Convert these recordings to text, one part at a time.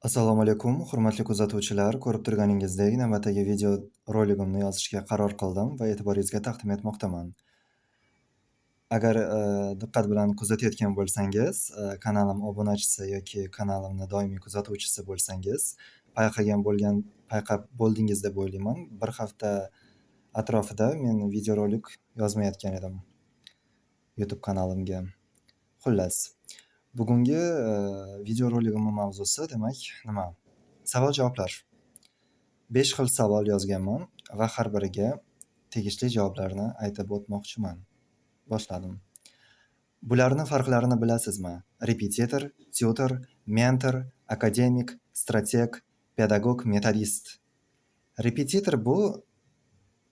Assalomu alaykum, hurmatli kuzatuvchilar. Ko'rib turganingizdek, navbatdagi video roligimni yozishga qaror qildim va e'tiboringizga taqdim etmoqdaman. Agar diqqat bilan kuzatayotgan bo'lsangiz, kanalim obunachisi yoki kanalimni doimiy kuzatuvchisi bo'lsangiz, payqab bo'ldingiz deb o'ylayman. Bir hafta atrofida men videorolik yozmayotgan edim YouTube kanalimga. Xullas, bugungi videoroligimning mavzusi demak nima? Savol-javoblar. 5 xil savol yozganman va har biriga tegishli javoblarni aytib o'tmoqchiman. Boshladim. Bularning farqlarini bilasizmi? Repetitor, tutor, mentor, akademik, strateg, pedagog, metodist. Repetitor bu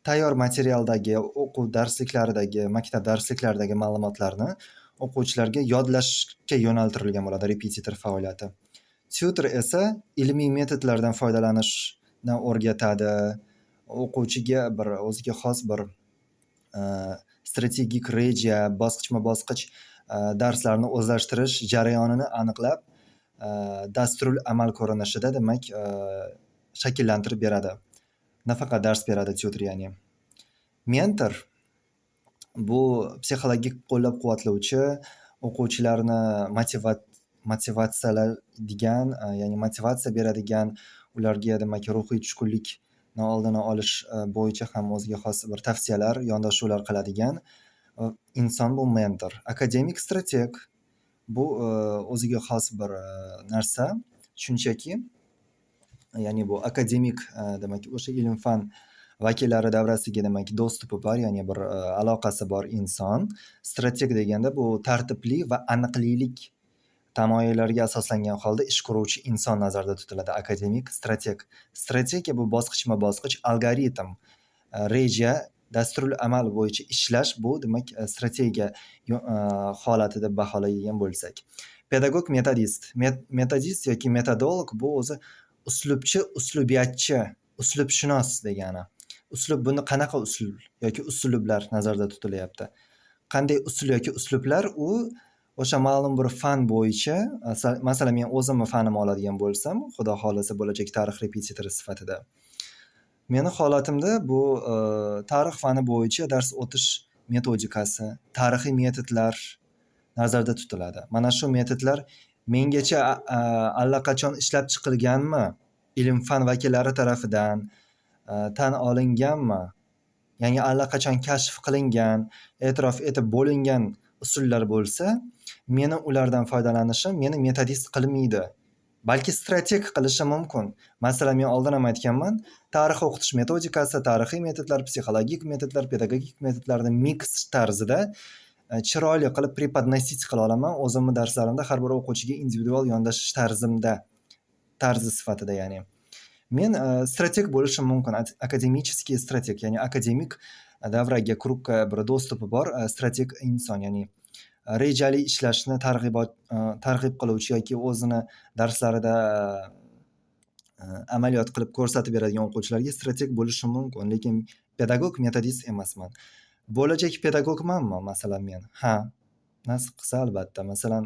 tayyor materialdagi, o'quv darsliklaridagi, maktab darsliklaridagi ma'lumotlarni o'quvchilarga yodlashga yo'naltirilgan bo'ladi repetitor faoliyati. Tutor esa ilmiy metodlardan foydalanishni o'rgatadi. O'quvchiga bir o'ziga xos bir strategik reja, bosqichma-bosqich darslarni o'zlashtirish jarayonini aniqlab, dasturul amal ko'rinishida demak shakllantirib beradi. Nafaqat dars beradi tutor ya'ni. Mentor bu psixologik qo'llab-quvvatlovchi, o'quvchilarni motivatsiyalaydigan, ya'ni motivatsiya beradigan, ularga demak ruhiy tushkunlikni oldini olish bo'yicha ham o'ziga xos bir tavsiyalar, yondashuvlar qiladigan inson bu mentor. Akademik strateg bu o'ziga xos bir narsa, shunchaki ya'ni bu akademik demak o'sha ilm-fan vakillari davrasiga demak dostupi bor, ya'ni bir aloqasi bor inson. Strateg deganda bu tartibli va aniqlilik tamoyillariga asoslangan holda ish ko'ruvchi inson nazarda tutiladi. Akademik strateg. Strategiya bu bosqichma-bosqich algoritm, reja, dasturul amal bo'yicha ishlash bu demak strategiya holati deb baholaydigan bo'lsak. Pedagog, metodist. Metodist yoki metodolog bu o'zi uslubchi, uslubiyatchi, uslubshunos degani. Uslub, buni qanaqa usul yoki uslublar nazarda tutilyapti? Qanday usul yoki uslublar? U o'sha ma'lum bir fan bo'yicha, masalan men o'zimni fanimni oladigan bo'lsam, xudo xolasa bo'lajak tarix repetitori sifatida. Meni holatimda bu tarix fani bo'yicha dars o'tish metodikasi, tarixiy metodlar nazarda tutiladi. Mana shu metodlar mengacha allaqachon ishlab chiqilganmi? Ilm-fan vakillari tarafidan tan olinganmi? Ya'ni allaqachon kashf qilingan, e'tirof etib bo'lingan usullar bo'lsa, meni ulardan foydalanishim meni metodist qilmaydi. Balki strateg qilishi mumkin. Masalan, men oldin ham aytganman, tarix o'qitish metodikasi, tarixiy metodlar, psixologik metodlar, pedagogik metodlarni mix tarzida chiroyli qilib prepodnosit qila olaman. O'zimning darslarimda har bir o'quvchiga individual yondashish tarzi sifatida, ya'ni. Men strateg bo'lishim mumkin, akademicheskiy strateg, ya'ni akademik davraga, krugga bir dostupi bor strateg inson, ya'ni rejali ishlashni targ'ib qiluvchi yoki o'zini darslarida amaliyot qilib ko'rsatib beradigan o'quvchilarga strateg bo'lishim mumkin, lekin pedagog, metodist emasman. Bo'lajak pedagogmanmi masalan men? Ha, nasib qilsa albatta. Masalan,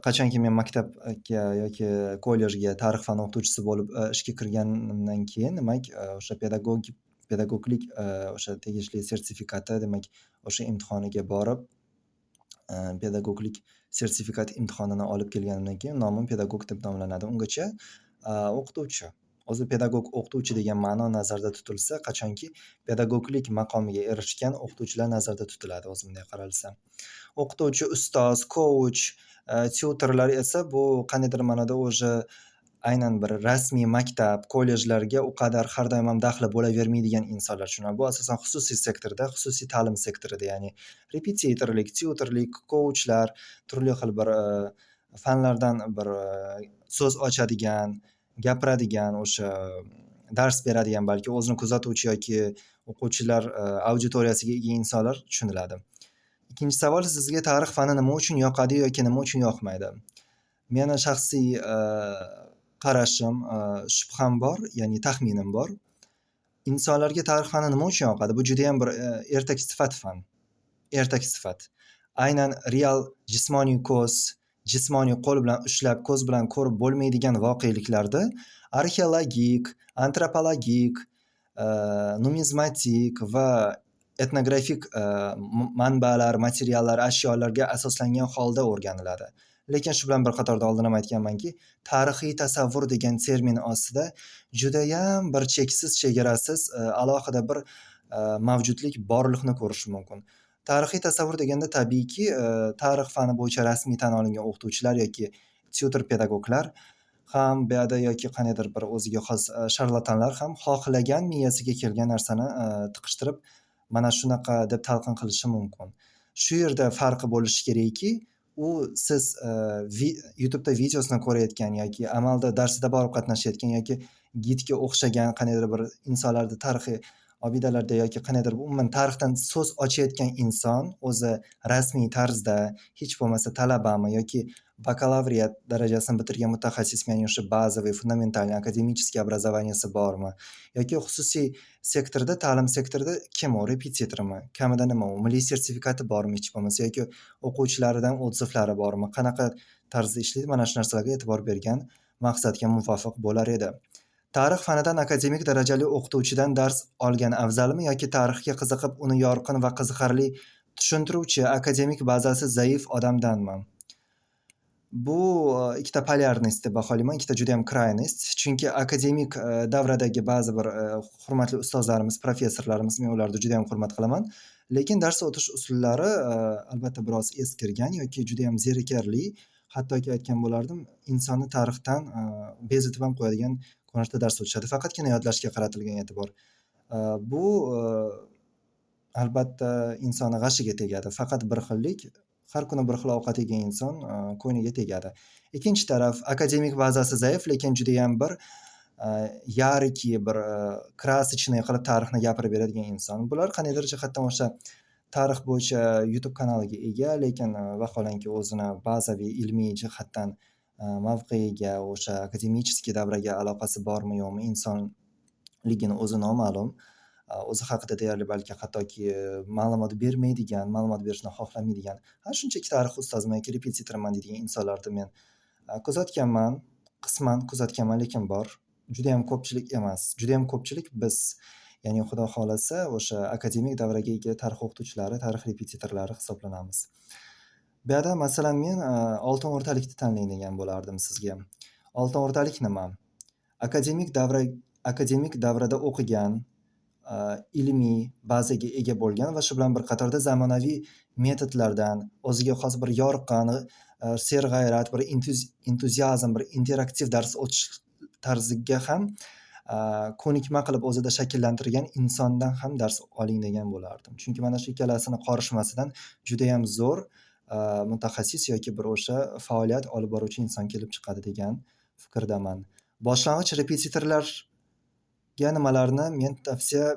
qachonki men maktabga yoki kollejga tarix fani o'qituvchisi bo'lib ishga kirganimdan keyin demak o'sha pedagoglik o'sha tegishli sertifikati demak o'sha imtihoniga borib pedagoglik sertifikat imtihonini olib kelganimdan keyin nomim pedagog deb nomlanadi. Ungacha o'qituvchi. O'zi pedagog o'qituvchi degan ma'no nazarda tutilsa, qachonki pedagoglik maqomiga erishgan o'qituvchilar nazarda tutiladi o'zi bunday qaralsa. O'qituvchi, ustoz, coach, tutorlar esa bu qandaydir ma'noda o'sha aynan bir rasmiy maktab, kollejlarga u qadar har doim ham daxli bo'lavermaydigan insonlar tushunadi. Bu asosan xususiy sektorda, xususiy ta'lim sektorida, ya'ni repetitorlik, tutorlik, coachlar, turli xil bir fanlardan bir so'z ochadigan, gapiradigan, o'sha dars beradigan, balki o'zini kuzatuvchi yoki o'quvchilar auditoriyasiga ega insonlar tushuniladi. Ikkinchi savol, sizga tarix fani nima uchun yoqadi yoki nima uchun yoqmaydi? Meni shaxsiy qarashim, shubham bor, ya'ni taxminim bor. Insonlarga tarix fani nima uchun yoqadi? Bu juda ham bir ertak sifat fan. Ertak sifat. Aynan real jismoniy ko'z, jismoniy qo'l bilan ushlab, ko'z bilan ko'rib bo'lmaydigan voqeliklarda arxeologik, antropologik, numizmatik va etnografik manbalar, materiallar, ashyolarga asoslangan holda o'rganiladi. Lekin shu bilan bir qatorda oldin ham aytganmanki, tarixiy tasavvur degan termin ostida judayam bir cheksiz, chegarasiz alohida bir mavjudlik borliqni ko'rish mumkin. Tarixiy tasavvur deganda tabiiyki tarix fani bo'yicha rasmiy tan olingan o'qituvchilar yoki tyutor pedagoglar ham bu yerda yoki qandaydir bir o'ziga xos sharlatanlar ham xohlagan miyasiga kelgan narsani tiqishtirib mana shunaqa deb talqin qilishi mumkin. Shu yerda farqi bo'lishi kerakki, u siz YouTube'da videosini ko'rayotgan yoki amalda darsida borib qatnashayotgan yoki gidga o'xshagan qandaydir bir insonlarni tarixiy obidalarda yoki qandaydir umuman tarixdan so'z ochayotgan inson o'zi rasmiy tarzda hech bo'lmasa talabami yoki bakalavriat darajasini bitirgan mutaxassis, ya'ni o'sha bazaviy, fundamentalniy, akademический образованиесі bormi yoki xususiy sektorda, ta'lim sektorida kim u, repetitormi, kamida nima u, milliy sertifikati bormi hech bo'lmasa yoki o'quvchilaridan odzivlari bormi, qanaqa tarzda ishlaydi, mana shu narsalarga e'tibor bergan maqsadga muvofiq bo'lar edi. Tarix fanidan akademik darajali o'qituvchidan dars olgan afzalmi yoki tarixga qiziqib uni yorqin va qiziqarli tushuntiruvchi akademik bazasi zaif odamdanmi? Bu ikkita polyarность deb baholayman, ikkita juda ham крайность. Chunki akademik davradagi ba'zi bir hurmatli ustozlarimiz, professorlarimiz, men ularni juda ham hurmat qilaman. Lekin dars o'tish usullari albatta biroz eskirgan yoki juda ham zerikarli, hattoki aytgan bo'lardim, insonni tarixdan bezitib ham qo'yadigan ko'rinishda dars o'tishadi. Faqatgina yodlashga qaratilgan e'tibor. Bu albatta insonni g'ashiga tegadi. Faqat bir xillik, har kuni bir xil ovqat yegan inson ko'ngliga tegadi. Ikkinchi taraf, akademik bazasi zaif, lekin juda ham bir yarki, bir krasочный qilib tarixni gapirib beradigan inson. Bular qandaydir jihatdan o'sha tarix bo'yicha YouTube kanaliga ega, lekin vaholanki o'zini bazaviy ilmiy jihatdan mavqeiga, o'sha akademический davraga aloqasi bormi yo'qmi, insonligini o'zi noma'lum. O'zi haqida deyarli balki hattoki ma'lumot bermaydigan, ma'lumot berishni xohlamaydigan, shunchaki tarix ustoziman yoki repetitorman deydigan insonlarni men kuzatganman, qisman kuzatganman, lekin bor. Juda ham ko'pchilik emas. Juda ham ko'pchilik biz, ya'ni xudo xolasa o'sha akademik davraga ega tarix o'qituvchilari, tarix repetitorlari hisoblanamiz. Bu yerda masalan men oltin o'rtalikni tanlang degan bo'lardim sizga. Oltin o'rtalik nima? Akademik davrada o'qigan, ilmiy bazaga ega bo'lgan va shu bilan bir qatorda zamonaviy metodlardan o'ziga xos bir yorqin, serg'ayrat, bir entuziazm, bir interaktiv dars o'tish tarziga ham ko'nikma qilib o'zida shakllantirgan insondan ham dars oling degan bo'lardim. Chunki mana shu ikkalasini qorishmasidan juda ham zo'r mutaxassis yoki bir o'sha faoliyat olib boruvchi inson kelib chiqadi degan fikrdaman. Boshlang'ich repetitorlarga nimalarni men tavsiya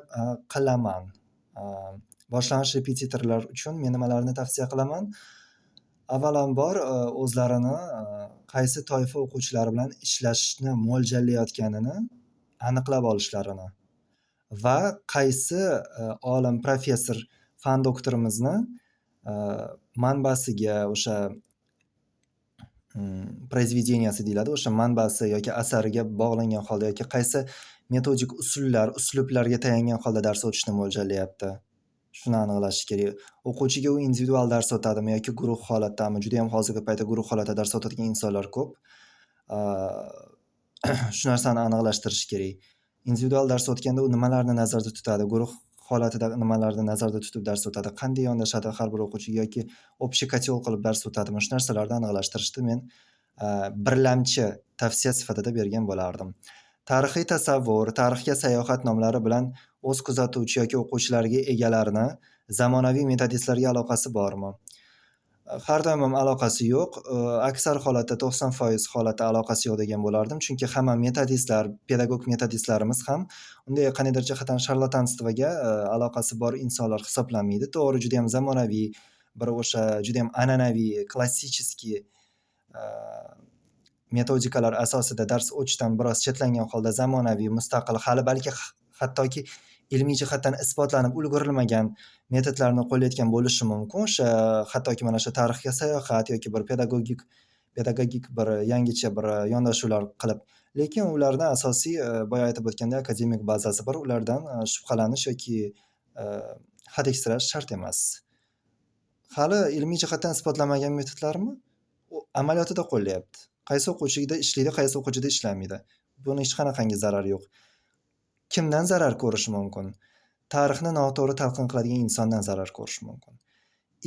qilaman? Boshlang'ich repetitorlar uchun men nimalarni tavsiya qilaman? Avvalambor o'zlarini qaysi toifa o'quvchilari bilan ishlashni mo'ljallayotganini aniqlab olishlarini va qaysi olim, professor, fan doktorimizni manbasiga, o'sha произведенияsi deyiladi, o'sha manbasi yoki asariga bog'langan holda yoki qaysi metodik usullar, uslublarga tayangan holda dars o'tishni mo'ljallayapti. Shuni aniqlash kerak. O'quvchiga u individual dars o'tadimi yoki guruh holatdami? Juda ham hozirgi paytda guruh holatda dars o'tadigan insonlar ko'p. Shu narsani aniqlashtirish kerak. Individual dars o'tganda u nimalarni nazarda tutadi? Guruh holatida nimalarni nazarda tutib dars o'tadi? Qanday yondashadi har bir o'quvchiga yoki общий котел qilib dars o'tadimi? Shu narsalarni aniqlashtirishni men birlamchi tavsiya sifatida bergan bo'lardim. Tarixiy tasavvur, tarixga sayohat nomlari bilan o'z kuzatuvchi yoki o'quvchilariga egalarni zamonaviy metodistlarga aloqasi bormi? Har doim ham aloqasi yo'q. Aksar holatda 90% holatda aloqasi yo'q degan bo'lardim. Chunki hamma metodistlar, pedagog metodistlarimiz ham unday qandaydir jihatdan sharlatanstvoga aloqasi bor insonlar hisoblanmaydi. To'g'ri, juda ham zamonaviy, bir o'sha juda ham an'anaviy, klassический metodikalar asosida dars o'tishdan biroz chetlangan holda zamonaviy, mustaqil, hali balki hattoki ilmiy jihatdan isbotlanib ulgurilmagan metodlarni qo'llayotgan bo'lishi mumkin. O'sha hattoki mana shu tarixga sayohat yoki bir pedagogik pedagogik bir yangicha bir yondashuvlar qilib, lekin ularni asosiy boya aytib o'tgandek akademik bazasi bor. Ulardan shubhalanish yoki hadiksirash shart emas. Hali ilmiy jihatdan isbotlanmagan metodlarmi? U amaliyotida qo'llayapti. Qaysi o'quvchida ishlaydi, qaysi o'quvchida ishlamaydi. Buni hech qanaqangi zarari yo'q. Kimdan zarar ko'rish mumkin? Tarixni noto'g'ri talqin qiladigan insondan zarar ko'rish mumkin.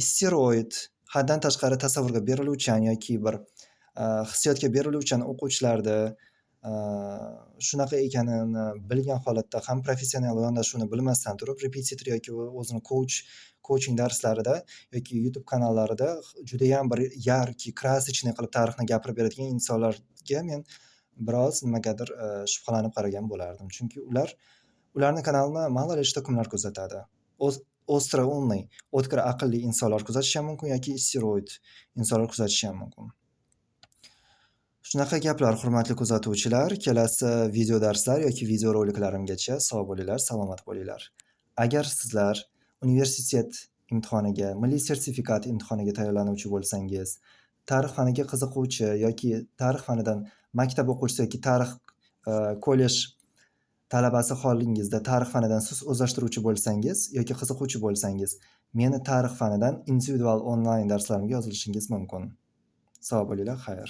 Isteroid, haddan tashqari tasavvurga beriluvchan yoki bir hissiyotga beriluvchan o'quvchilarda shunaqa ekanini bilgan holatda ham professional yondashuvni bilmasdan turib, repetitor yoki o'zini coaching darslarida yoki YouTube kanallarida judayam bir yarki, krasочный qilib tarixni gapirib beradigan insonlarga men biroz nimagadir shubhalanib qaragan bo'lardim. Chunki ularning kanalini mало ли что kimlar kuzatadi. Остроумный, o'tkir aqlli insonlar kuzatishi ham mumkin yoki steroid insonlar kuzatishi ham mumkin. Shunaqa gaplar, hurmatli kuzatuvchilar. Kelasi video darslar yoki video roliklarimgacha sog' bo'linglar, salomat bo'linglar. Agar sizlar universitet imtihoniga, milliy sertifikat imtihoniga tayyorlanuvchi bo'lsangiz, tarix faniga qiziquvchi yoki tarix fanidan maktab o'quvchisi yoki tarix kollej talabasi holingizda tarix fanidan siz o'zlashtiruvchi bo'lsangiz yoki qiziquvchi bo'lsangiz, meni tarix fanidan individual onlayn darslarimga yozilishingiz mumkin. Sog' bo'linglar, xayr.